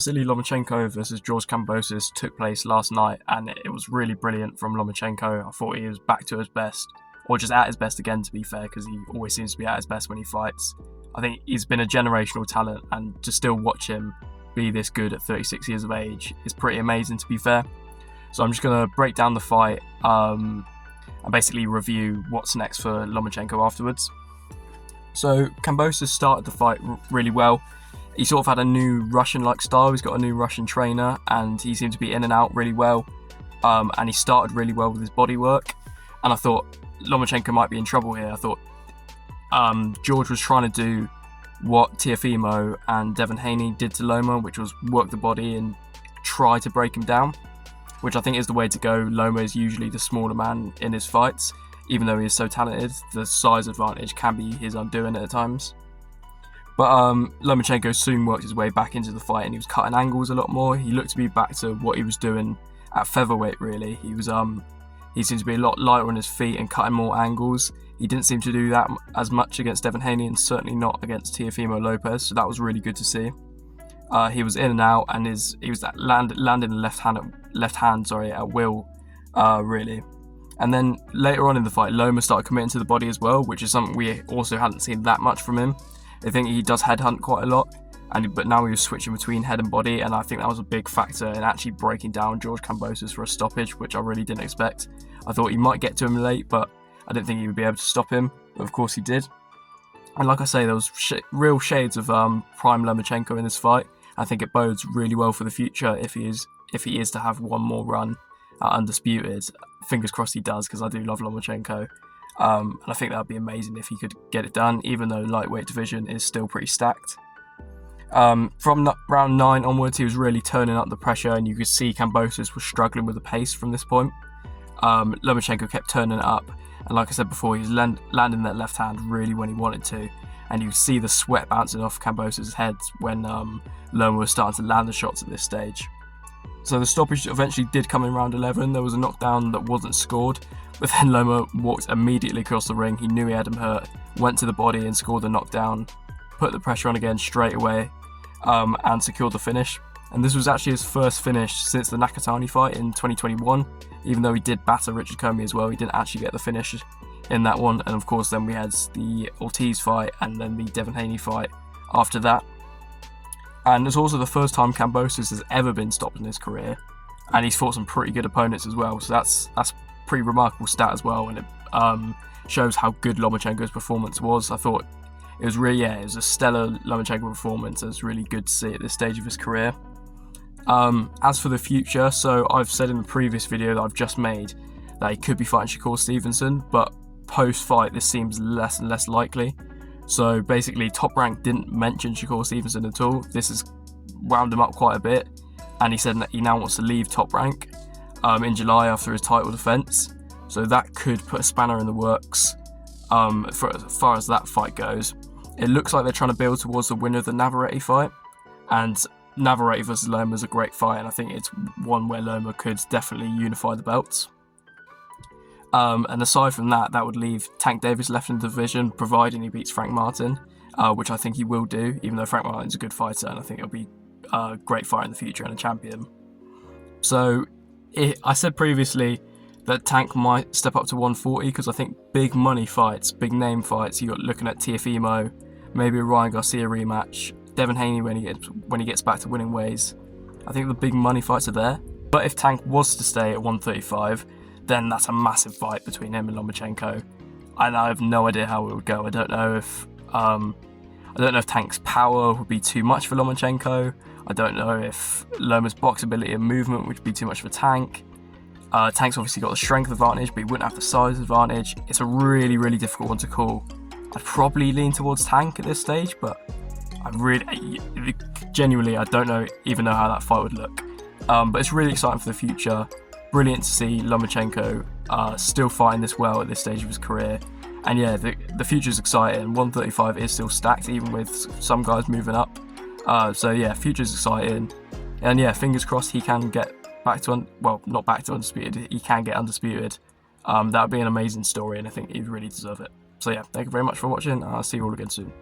Vasily Lomachenko versus George Kambosos took place last night, and it was really brilliant from Lomachenko. I thought he was back to his best, or just at his best again, to be fair, because he always seems to be at his best when he fights. I think he's been a generational talent, and to still watch him be this good at 36 years of age is pretty amazing, to be fair. So I'm just going to break down the fight and basically review what's next for Lomachenko afterwards. So Kambosos started the fight really well. He sort of had a new Russian-like style. He's got a new Russian trainer, and he seemed to be in and out really well. And he started really well with his body work. And I thought Lomachenko might be in trouble here. I thought George was trying to do what Teofimo and Devin Haney did to Loma, which was work the body and try to break him down, which I think is the way to go. Loma is usually the smaller man in his fights. Even though he is so talented, the size advantage can be his undoing at times. But Lomachenko soon worked his way back into the fight, and he was cutting angles a lot more. He looked to be back to what he was doing at featherweight, really. He seemed to be a lot lighter on his feet and cutting more angles. He didn't seem to do that as much against Devin Haney, and certainly not against Teofimo Lopez, so that was really good to see. He was in and out, and he was landing the left hand at will, really. And then later on in the fight, Loma started committing to the body as well, which is something we also hadn't seen that much from him. I think he does headhunt quite a lot, but now he was switching between head and body, and I think that was a big factor in actually breaking down George Kambosos for a stoppage, which I really didn't expect. I thought he might get to him late, but I didn't think he would be able to stop him, but of course he did. And like I say, there was real shades of prime Lomachenko in this fight. I think it bodes really well for the future if he is to have one more run at Undisputed. Fingers crossed he does, because I do love Lomachenko. And I think that would be amazing if he could get it done, even though lightweight division is still pretty stacked. From round 9 onwards, he was really turning up the pressure, and you could see Kambosos was struggling with the pace from this point. Lomachenko kept turning it up, and like I said before, he was landing that left hand really when he wanted to, and you could see the sweat bouncing off Kambosos' head when Loma was starting to land the shots at this stage. So the stoppage eventually did come in round 11. There was a knockdown that wasn't scored, but then Loma walked immediately across the ring. He knew he had him hurt, went to the body and scored the knockdown, put the pressure on again straight away, and secured the finish. And this was actually his first finish since the Nakatani fight in 2021. Even though he did batter Richard Comey as well, he didn't actually get the finish in that one. And of course then we had the Ortiz fight and then the Devin Haney fight after that. And it's also the first time Kambosos has ever been stopped in his career, and he's fought some pretty good opponents as well, so that's pretty remarkable stat as well, and it shows how good Lomachenko's performance was. I thought it was really, it was a stellar Lomachenko performance. It's really good to see at this stage of his career. As for the future, so I've said in the previous video that I've just made that he could be fighting Shakur Stevenson, but post-fight this seems less and less likely. So basically, Top Rank didn't mention Shakur Stevenson at all. This has wound him up quite a bit, and he said that he now wants to leave Top Rank in July after his title defence. So that could put a spanner in the works for as far as that fight goes. It looks like they're trying to build towards the winner of the Navarrete fight, and Navarrete versus Loma is a great fight, and I think it's one where Loma could definitely unify the belts. And aside from that, that would leave Tank Davis left in the division, providing he beats Frank Martin, which I think he will do, even though Frank Martin's a good fighter, and I think it'll be a great fight in the future and a champion. So I said previously that Tank might step up to 140, because I think big money fights, big name fights, you're looking at Teofimo, maybe a Ryan Garcia rematch, Devin Haney when he gets back to winning ways. I think the big money fights are there. But if Tank was to stay at 135, then that's a massive fight between him and Lomachenko, and I have no idea how it would go. I don't know if Tank's power would be too much for Lomachenko. I don't know if Loma's boxability and movement would be too much for Tank. Tank's obviously got the strength advantage, but he wouldn't have the size advantage. It's a really, really difficult one to call. I'd probably lean towards Tank at this stage, but genuinely, I don't even know how that fight would look. But it's really exciting for the future. Brilliant to see Lomachenko still fighting this well at this stage of his career. And yeah, the future's exciting. 135 is still stacked, even with some guys moving up. So yeah, future's exciting. And yeah, fingers crossed he can get back to, not back to Undisputed, he can get Undisputed. That would be an amazing story, and I think he'd really deserve it. So yeah, thank you very much for watching. I'll see you all again soon.